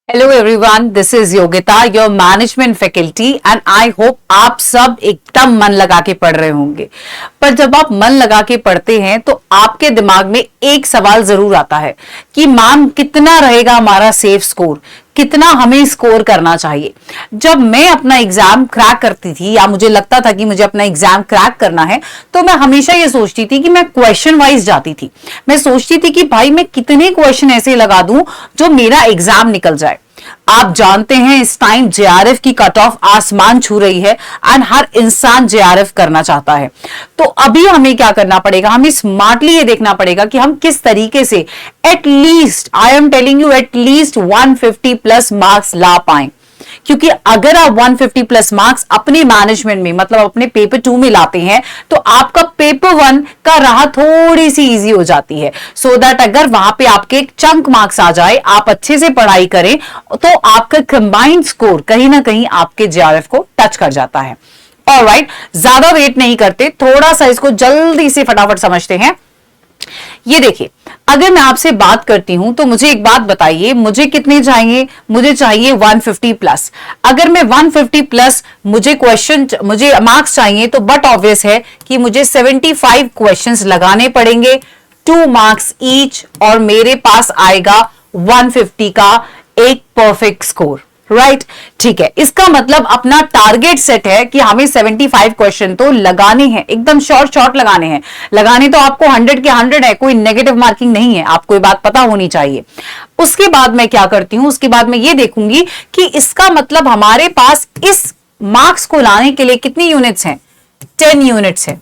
Hello everyone, this is Yogita, your management faculty and I hope आप सब एकदम मन लगा के पढ़ रहे होंगे। पर जब आप मन लगा के पढ़ते हैं तो आपके दिमाग में एक सवाल जरूर आता है कि मैम कितना रहेगा हमारा सेफ स्कोर, कितना हमें स्कोर करना चाहिए। जब मैं अपना एग्जाम क्रैक करती थी या मुझे लगता था कि मुझे अपना एग्जाम क्रैक करना है तो मैं हमेशा ये सोचती थी कि मैं क्वेश्चन वाइज जाती थी। मैं सोचती थी कि भाई मैं कितने क्वेश्चन ऐसे लगा दूं जो मेरा एग्जाम निकल जाए। आप जानते हैं इस टाइम जेआरएफ की कट ऑफ आसमान छू रही है एंड हर इंसान जेआरएफ करना चाहता है। तो अभी हमें क्या करना पड़ेगा, हमें स्मार्टली ये देखना पड़ेगा कि हम किस तरीके से at least, I am telling you, at least 150 plus marks ला पाए। क्योंकि अगर आप 150 प्लस मार्क्स अपने मैनेजमेंट में, मतलब अपने पेपर 2 में लाते हैं तो आपका पेपर 1 का राह थोड़ी सी इजी हो जाती है। सो दैट अगर वहां पे आपके एक चंक मार्क्स आ जाए, आप अच्छे से पढ़ाई करें तो आपका कंबाइंड स्कोर कहीं ना कहीं आपके जेआरएफ को टच कर जाता है। ऑलराइट, ज्यादा वेट नहीं करते, थोड़ा सा इसको जल्दी से फटाफट समझते हैं। ये देखिए, अगर मैं आपसे बात करती हूं तो मुझे एक बात बताइए, मुझे कितने चाहिए? मुझे चाहिए 150 प्लस। अगर मैं 150 प्लस मुझे मार्क्स चाहिए तो बट ऑब्वियस है कि मुझे 75 क्वेश्चंस लगाने पड़ेंगे, 2 मार्क्स ईच, और मेरे पास आएगा 150 का एक परफेक्ट स्कोर। राइट, ठीक है। इसका मतलब अपना टारगेट सेट है कि हमें 75 क्वेश्चन तो लगाने हैं, एकदम शॉर्ट लगाने हैं। लगाने तो आपको 100 के 100 है, कोई नेगेटिव मार्किंग नहीं है, आपको ये बात पता होनी चाहिए। उसके बाद मैं क्या करती हूं, उसके बाद मैं ये देखूंगी कि इसका मतलब हमारे पास इस मार्क्स को लाने के लिए कितनी यूनिट्स हैं? 10 यूनिट्स है।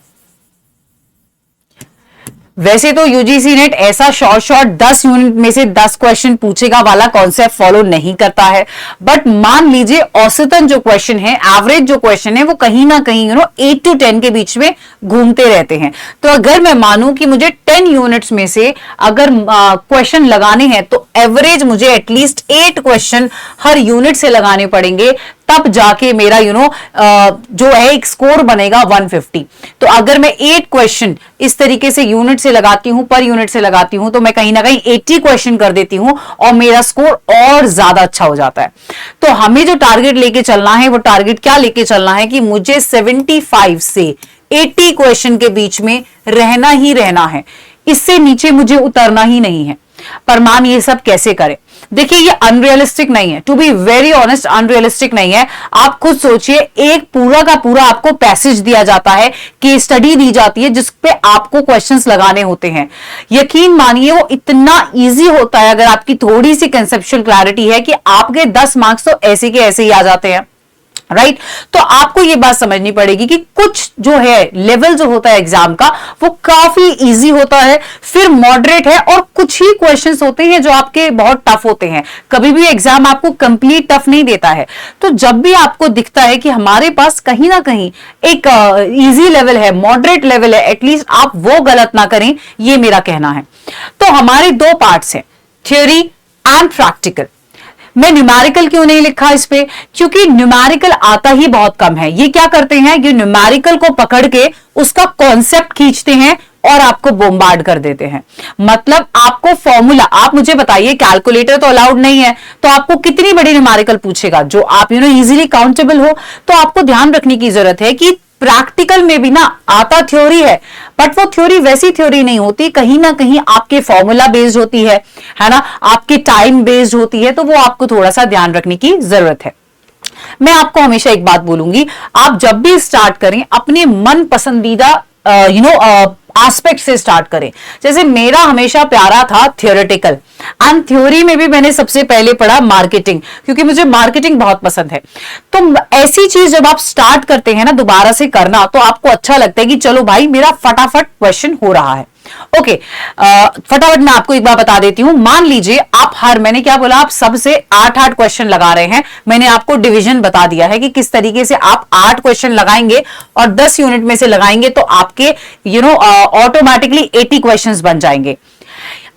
वैसे तो यूजीसी नेट ऐसा शॉर्ट 10 यूनिट में से 10 क्वेश्चन पूछेगा वाला कॉन्सेप्ट फॉलो नहीं करता है, बट मान लीजिए औसतन जो क्वेश्चन है, एवरेज जो क्वेश्चन है, वो कहीं ना कहीं 8 to 10 के बीच में घूमते रहते हैं। तो अगर मैं मानूं कि मुझे 10 यूनिट्स में से अगर क्वेश्चन लगाने हैं तो एवरेज मुझे एटलीस्ट 8 क्वेश्चन हर यूनिट से लगाने पड़ेंगे, तब जाके मेरा जो है एक स्कोर बनेगा 150। तो अगर मैं 8 क्वेश्चन इस तरीके से यूनिट से लगाती हूं, पर यूनिट से लगाती हूं, तो मैं कहीं ना कहीं 80 क्वेश्चन कर देती हूं और मेरा स्कोर और ज्यादा अच्छा हो जाता है। तो हमें जो टारगेट लेके चलना है, वो टारगेट क्या लेके चलना है कि मुझे 75 से 80 क्वेश्चन के बीच में रहना ही रहना है, इससे नीचे मुझे उतरना ही नहीं है। पर मैम ये सब कैसे करें? देखिए, ये अनरियलिस्टिक नहीं है, to be very honest, unrealistic नहीं है। आप खुद सोचिए, एक पूरा का पूरा आपको पैसेज दिया जाता है, केस स्टडी दी जाती है जिसपे आपको क्वेश्चंस लगाने होते हैं। यकीन मानिए वो इतना इजी होता है, अगर आपकी थोड़ी सी कंसेप्चुअल क्लैरिटी है, कि आपके 10 मार्क्स तो ऐसे के ऐसे ही आ जाते हैं। राइट, तो आपको ये बात समझनी पड़ेगी कि कुछ जो है लेवल जो होता है एग्जाम का, वो काफी इजी होता है, फिर मॉडरेट है, और कुछ ही क्वेश्चंस होते हैं जो आपके बहुत टफ होते हैं। कभी भी एग्जाम आपको कंप्लीट टफ नहीं देता है। तो जब भी आपको दिखता है कि हमारे पास कहीं ना कहीं एक इजी लेवल है, मॉडरेट लेवल है, एटलीस्ट आप वो गलत ना करें, ये मेरा कहना है। तो हमारे 2 पार्ट्स हैं, थ्योरी एंड प्रैक्टिकल। मैं न्यूमेरिकल क्यों नहीं लिखा इस पे? क्योंकि न्यूमेरिकल आता ही बहुत कम है। ये क्या करते हैं, ये न्यूमेरिकल को पकड़ के उसका कॉन्सेप्ट खींचते हैं और आपको बोम्बार्ड कर देते हैं। मतलब आपको फॉर्मूला, आप मुझे बताइए, कैलकुलेटर तो अलाउड नहीं है, तो आपको कितनी बड़ी न्यूमेरिकल पूछेगा जो आप इजीली काउंटेबल हो। तो आपको ध्यान रखने की जरूरत है कि प्रैक्टिकल में भी ना आता थ्योरी है, बट वो थ्योरी वैसी थ्योरी नहीं होती, कहीं ना कहीं आपके फॉर्मूला बेस्ड होती है ना, आपके टाइम बेस्ड होती है। तो वो आपको थोड़ा सा ध्यान रखने की जरूरत है। मैं आपको हमेशा एक बात बोलूंगी, आप जब भी स्टार्ट करें अपने मन पसंदीदा एस्पेक्ट से स्टार्ट करें। जैसे मेरा हमेशा प्यारा था थियोरेटिकल, एंड थ्योरी में भी मैंने सबसे पहले पढ़ा मार्केटिंग, क्योंकि मुझे मार्केटिंग बहुत पसंद है। तो ऐसी चीज जब आप स्टार्ट करते हैं ना दोबारा से करना, तो आपको अच्छा लगता है कि चलो भाई मेरा फटाफट क्वेश्चन हो रहा है। ओके, फटाफट मैं आपको एक बार बता देती हूं। मान लीजिए मैंने क्या बोला, आप सबसे 8 क्वेश्चन लगा रहे हैं। मैंने आपको डिवीजन बता दिया है कि किस तरीके से आप 8 क्वेश्चन लगाएंगे और 10 यूनिट में से लगाएंगे तो आपके ऑटोमेटिकली 80 क्वेश्चंस बन जाएंगे।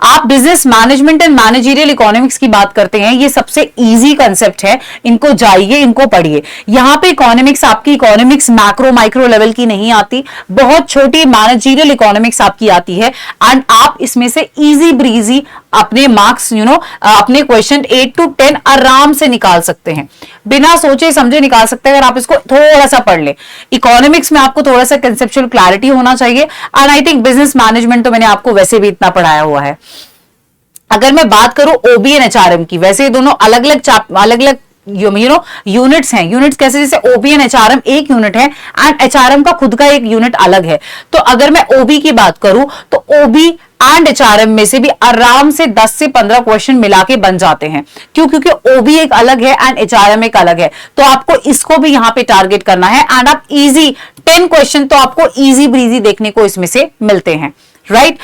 आप business management and managerial economics की बात करते हैं, ये सबसे इजी कंसेप्ट है, इनको जाइए, इनको पढ़िए। यहाँ पे इकोनॉमिक्स, आपकी इकोनॉमिक्स मैक्रो माइक्रो लेवल की नहीं आती, बहुत छोटी मैनेजरियल इकोनॉमिक्स आपकी आती है, एंड आप इसमें से इजी ब्रीजी अपने मार्क्स अपने क्वेश्चन 8 to 10 आराम से निकाल सकते हैं, बिना सोचे समझे निकाल सकते हैं, अगर आप इसको थोड़ा सा पढ़ ले। इकोनॉमिक्स में आपको थोड़ा सा कंसेप्चुअल क्लैरिटी होना चाहिए, and I think business management तो मैंने आपको वैसे भी इतना पढ़ाया हुआ है। अगर मैं बात करूं ओबी एंड एचआरएम की, वैसे ये दोनों अलग अलग यूनिट्स हैं। यूनिट्स कैसे, जैसे ओबी एंड एचआरएम एक यूनिट है एंड एचआरएम का खुद का एक यूनिट अलग है। तो अगर मैं ओबी की बात करूं तो ओबी एंड एचआरएम में से भी आराम से 10 से 15 क्वेश्चन मिला के बन जाते हैं। क्यों? क्योंकि ओबी एक अलग है एंड एचआरएम एक अलग है, तो आपको इसको भी यहां पे टारगेट करना है, एंड आप इजी 10 क्वेश्चन तो आपको इजी ब्रीजी देखने को इसमें से मिलते हैं, राइट।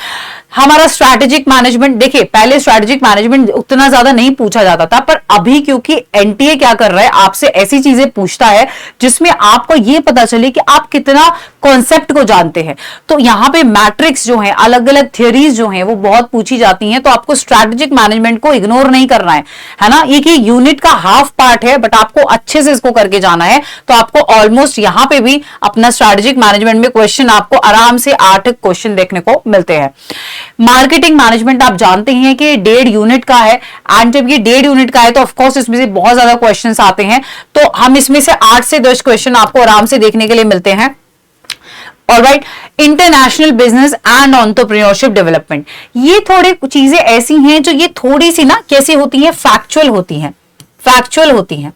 हमारा स्ट्रैटेजिक मैनेजमेंट, देखिए पहले स्ट्रैटेजिक मैनेजमेंट उतना ज्यादा नहीं पूछा जाता था, पर अभी क्योंकि एनटीए क्या कर रहा है, आपसे ऐसी चीजें पूछता है जिसमें आपको यह पता चले कि आप कितना कॉन्सेप्ट को जानते हैं। तो यहां पे मैट्रिक्स जो है, अलग अलग थियोरीज जो हैं वो बहुत पूछी जाती हैं, तो आपको स्ट्रैटेजिक मैनेजमेंट को इग्नोर नहीं करना है ना। ये कि यूनिट का हाफ पार्ट है, बट आपको अच्छे से इसको करके जाना है, तो आपको ऑलमोस्ट यहां पे भी अपना स्ट्रैटेजिक मैनेजमेंट में क्वेश्चन आपको आराम से 8 क्वेश्चन देखने को मिलते हैं। मार्केटिंग मैनेजमेंट आप जानते हैं कि 1.5 यूनिट का है, एंड जब ये 1.5 यूनिट का है तो ऑफकोर्स इसमें से बहुत ज्यादा क्वेश्चंस आते हैं, तो हम इसमें से 8 से 10 क्वेश्चन आपको आराम से देखने के लिए मिलते हैं। Alright, international business and entrepreneurship development, ये थोड़ी चीजें ऐसी हैं जो ये थोड़ी सी ना कैसी होती हैं, फैक्चुअल होती हैं।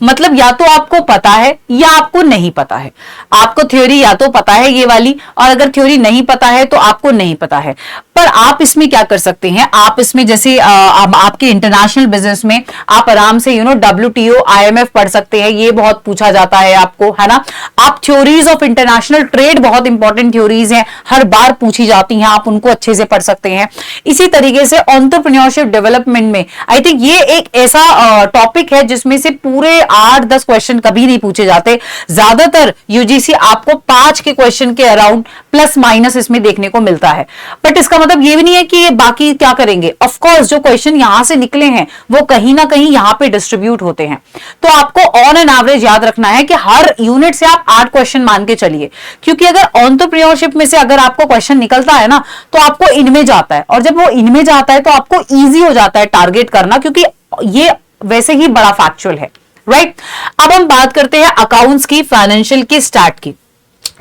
मतलब या तो आपको पता है या आपको नहीं पता है। आपको थ्योरी या तो पता है ये वाली, और अगर थ्योरी नहीं पता है तो आपको नहीं पता है। पर आप इसमें क्या कर सकते हैं, आप इसमें जैसे आपके इंटरनेशनल बिजनेस में आप आराम से WTO IMF पढ़ सकते हैं, ये बहुत पूछा जाता है आपको, है ना। आप थ्योरीज ऑफ इंटरनेशनल ट्रेड, बहुत इंपॉर्टेंट थ्योरीज हैं, हर बार पूछी जाती हैं, आप उनको अच्छे से पढ़ सकते हैं। इसी तरीके से एंटरप्रेन्योरशिप डेवलपमेंट में आई थिंक ये एक ऐसा टॉपिक है जिसमें से पूरे 8-10 क्वेश्चन कभी नहीं पूछे जाते। ज्यादातर यूजीसी आपको 5 के क्वेश्चन के अराउंड प्लस माइनस इसमें देखने को मिलता है। बट इसका मतलब ये भी नहीं है कि ये बाकी क्या करेंगे। ऑफ कोर्स जो क्वेश्चन यहां से निकले हैं वो कहीं ना कहीं यहां पे डिस्ट्रीब्यूट होते हैं। तो आपको ऑन एन एवरेज याद रखना है कि हर यूनिट से आप 8 क्वेश्चन मान के चलिए, क्योंकि अगर एंटरप्रेन्योरशिप में से अगर आपको क्वेश्चन निकलता है ना तो आपको इनमें जाता है, और जब वो इनमें जाता है तो आपको ईजी हो जाता है टारगेट करना, क्योंकि ये वैसे ही बड़ा फैक्चुअल है, राइट। अब हम बात करते हैं अकाउंट्स की, फाइनेंशियल की, स्टार्ट की।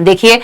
देखिए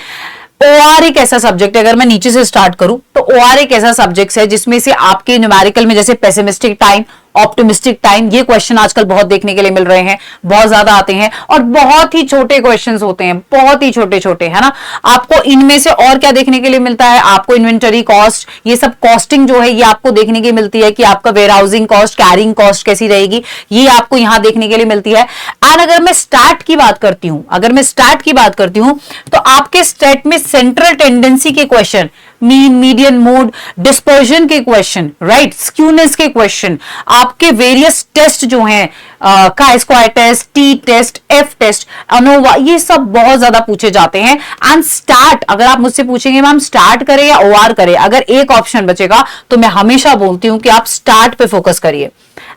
ओआर एक ऐसा सब्जेक्ट है, अगर मैं नीचे से स्टार्ट करूं तो ओआर एक ऐसा सब्जेक्ट है जिसमें से आपके न्यूमेरिकल में जैसे पेसिमिस्टिक टाइम, ऑप्टिमिस्टिक टाइम, ये क्वेश्चन आजकल बहुत देखने के लिए मिल रहे हैं, बहुत ज्यादा आते हैं, और बहुत ही छोटे क्वेश्चंस होते हैं, बहुत ही छोटे छोटे, है ना। आपको इनमें से और क्या देखने के लिए मिलता है, आपको इन्वेंटरी कॉस्ट, ये सब कॉस्टिंग जो है ये आपको देखने की मिलती है कि आपका warehousing cost, carrying cost कैसी रहेगी, ये आपको यहां देखने के लिए मिलती है। एंड अगर मैं स्टार्ट की बात करती हूं, तो आपके स्टेट में सेंट्रल टेंडेंसी के question, mean, median, mode, dispersion के क्वेश्चन, राइट, स्क्यूनेस के क्वेश्चन, आपके वेरियस टेस्ट जो हैं, chi square test, T test, F test, ANOVA, ये सब बहुत ज्यादा पूछे जाते हैं। एंड स्टार्ट, अगर आप मुझसे पूछेंगे मैम स्टार्ट करें या ओआर करें, अगर एक ऑप्शन बचेगा तो मैं हमेशा बोलती हूं कि आप स्टार्ट पे फोकस करिए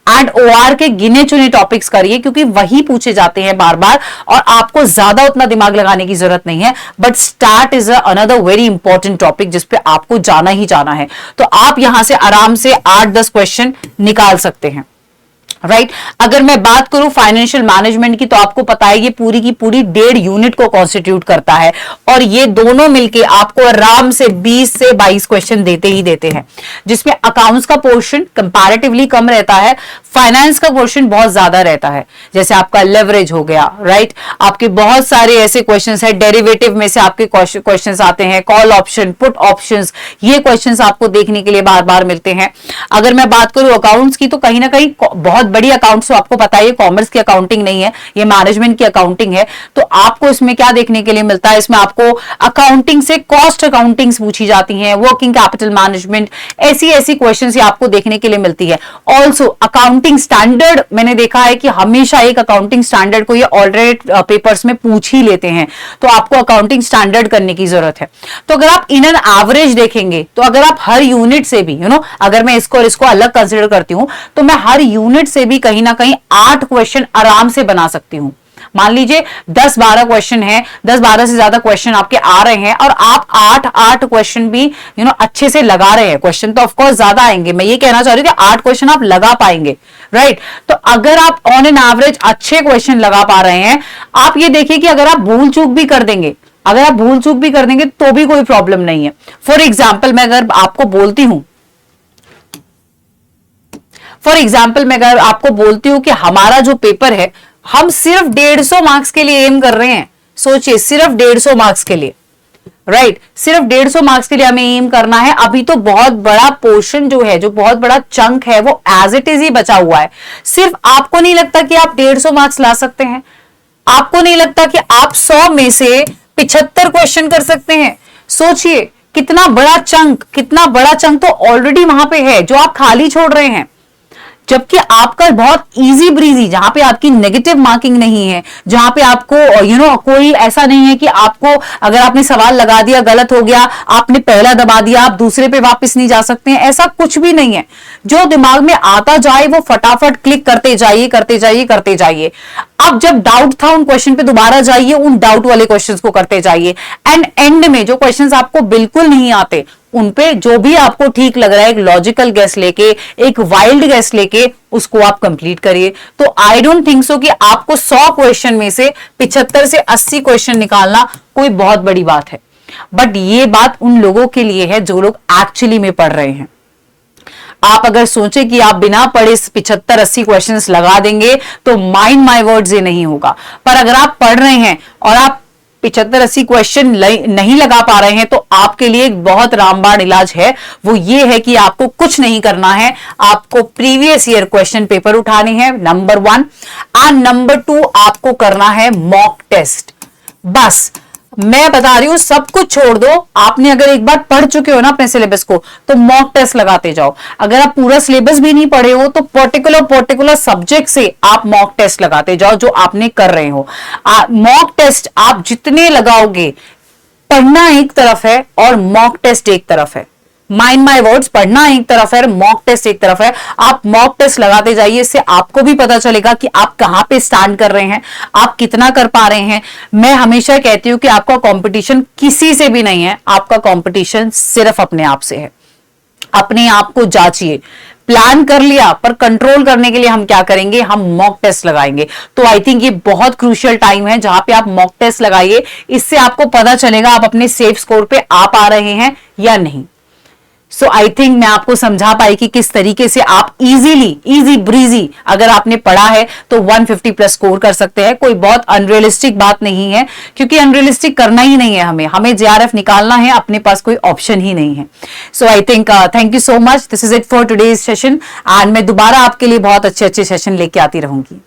एंड ओआर के गिने चुने टॉपिक्स करिए, क्योंकि वही पूछे जाते हैं बार बार और आपको ज्यादा उतना दिमाग लगाने की जरूरत नहीं है। But start is another very important topic जिस पे आपको जाना ही जाना है। तो आप यहां से आराम से 8-10 क्वेश्चन निकाल सकते हैं, राइट। अगर मैं बात करूं फाइनेंशियल मैनेजमेंट की, तो आपको पता है ये पूरी की पूरी 1.5 यूनिट को कॉन्स्टिट्यूट करता है, और ये दोनों मिलके आपको आराम से 20 से 22 क्वेश्चन देते ही देते हैं, जिसमें अकाउंट्स का पोर्शन कंपैरेटिवली कम रहता है, फाइनेंस का पोर्शन बहुत ज्यादा रहता है। जैसे आपका लेवरेज हो गया, राइट, आपके बहुत सारे ऐसे क्वेश्चंस है, डेरिवेटिव में से आपके क्वेश्चंस आते हैं, कॉल ऑप्शन, पुट ऑप्शंस, ये क्वेश्चंस आपको देखने के लिए बार बार मिलते हैं। अगर मैं बात करूं अकाउंट्स की, तो कहीं ना कहीं बहुत बड़ी अकाउंट्स, तो आपको पता है ये कॉमर्स की अकाउंटिंग नहीं है, ये मैनेजमेंट की अकाउंटिंग है। तो आपको इसमें क्या देखने के लिए मिलता है, इसमें आपको अकाउंटिंग से कॉस्ट अकाउंटिंग पूछी जाती है, वर्किंग कैपिटल मैनेजमेंट, ऐसी क्वेश्चंस आपको देखने के लिए मिलती है। ऑल्सो अकाउंटिंग स्टैंडर्ड, मैंने देखा है कि हमेशा एक अकाउंटिंग स्टैंडर्ड को ये ऑल्टरनेट पेपर्स में पूछ ही लेते हैं, तो आपको अकाउंटिंग स्टैंडर्ड करने की जरूरत है। तो अगर आप इन एन एवरेज देखेंगे, तो अगर आप हर यूनिट से भी अगर मैं इसको और इसको अलग कंसिडर करती हूं, तो मैं हर यूनिट से भी कहीं ना कहीं 8 क्वेश्चन आराम से बना सकती हूं। मान लीजिए 10-12 क्वेश्चन है, 10-12 से ज्यादा क्वेश्चन आपके आ रहे हैं और आप 8 क्वेश्चन भी अच्छे से लगा रहे हैं। क्वेश्चन तो ऑफकोर्स ज्यादा आएंगे, मैं ये कहना चाह रही हूँ कि 8 क्वेश्चन आप लगा पाएंगे, राइट। तो अगर आप ऑन एन एवरेज अच्छे क्वेश्चन लगा पा रहे हैं, आप ये देखिए कि अगर आप भूल चूक भी कर देंगे, तो भी कोई प्रॉब्लम नहीं है। फॉर एग्जाम्पल मैं अगर आपको बोलती हूं कि हमारा जो पेपर है, हम सिर्फ 150 मार्क्स के लिए एम कर रहे हैं। सोचिए, सिर्फ 150 मार्क्स के लिए, राइट, सिर्फ 150 मार्क्स के लिए हमें एम करना है। अभी तो बहुत बड़ा पोर्शन जो है, जो बहुत बड़ा चंक है, वो एज इट इज ही बचा हुआ है। सिर्फ आपको नहीं लगता कि आप 150 मार्क्स ला सकते हैं? आपको नहीं लगता कि आप 100 में से 75 क्वेश्चन कर सकते हैं? सोचिए कितना बड़ा चंक तो ऑलरेडी वहां पे है जो आप खाली छोड़ रहे हैं। जबकि आपका बहुत इजी ब्रीजी, जहां पे आपकी नेगेटिव मार्किंग नहीं है, जहां पे आपको कोई ऐसा नहीं है कि आपको अगर आपने सवाल लगा दिया, गलत हो गया, आपने पहला दबा दिया, आप दूसरे पे वापस नहीं जा सकते हैं, ऐसा कुछ भी नहीं है। जो दिमाग में आता जाए वो फटाफट क्लिक करते जाइए। अब जब डाउट था उन क्वेश्चन पे दोबारा जाइए, उन डाउट वाले क्वेश्चंस को करते जाइए, एंड एंड में जो क्वेश्चंस आपको बिल्कुल नहीं आते, उन पे जो भी आपको ठीक लग रहा है, एक लॉजिकल गेस लेके, एक वाइल्ड गेस लेके उसको आप कंप्लीट करिए। तो आई डोंट थिंक सो कि आपको 100 क्वेश्चन में से 75 से 80 क्वेश्चन निकालना कोई बहुत बड़ी बात है। बट ये बात उन लोगों के लिए है जो लोग एक्चुअली में पढ़ रहे हैं। आप अगर सोचे कि आप बिना पढ़े 75-80 क्वेश्चंस लगा देंगे तो माइंड माय वर्ड्स ये नहीं होगा। पर अगर आप पढ़ रहे हैं और आप 75-80 क्वेश्चन नहीं लगा पा रहे हैं, तो आपके लिए एक बहुत रामबाण इलाज है। वो ये है कि आपको कुछ नहीं करना है, आपको प्रीवियस ईयर क्वेश्चन पेपर उठाने हैं, नंबर 1, एंड नंबर 2 आपको करना है मॉक टेस्ट। बस मैं बता रही हूं, सब कुछ छोड़ दो। आपने अगर एक बार पढ़ चुके हो ना अपने सिलेबस को, तो मॉक टेस्ट लगाते जाओ। अगर आप पूरा सिलेबस भी नहीं पढ़े हो, तो पर्टिकुलर सब्जेक्ट से आप मॉक टेस्ट लगाते जाओ जो आपने कर रहे हो। मॉक टेस्ट आप जितने लगाओगे, पढ़ना एक तरफ है और मॉक टेस्ट एक तरफ है। माइंड माय वर्ड्स, पढ़ना एक तरफ है, मॉक टेस्ट एक तरफ है। आप मॉक टेस्ट लगाते जाइए, इससे आपको भी पता चलेगा कि आप कहां पे स्टैंड कर रहे हैं, आप कितना कर पा रहे हैं। मैं हमेशा कहती हूं कि आपका कंपटीशन किसी से भी नहीं है, आपका कंपटीशन सिर्फ अपने आप से है। अपने आप को जांचिए। प्लान कर लिया, पर कंट्रोल करने के लिए हम क्या करेंगे, हम मॉक टेस्ट लगाएंगे। तो आई थिंक ये बहुत क्रूशियल टाइम है जहां पे आप मॉक टेस्ट लगाइए। इससे आपको पता चलेगा आप अपने सेफ स्कोर पे आ पा रहे हैं या नहीं। सो आई थिंक मैं आपको समझा पाई कि किस तरीके से आप इजी ब्रीजी अगर आपने पढ़ा है तो 150 प्लस स्कोर कर सकते हैं। कोई बहुत अनरियलिस्टिक बात नहीं है, क्योंकि अनरियलिस्टिक करना ही नहीं है हमें जेआरएफ निकालना है, अपने पास कोई ऑप्शन ही नहीं है। So I think thank you so much, this is it for today's session, and मैं दोबारा आपके लिए बहुत अच्छे सेशन लेके आती रहूंगी।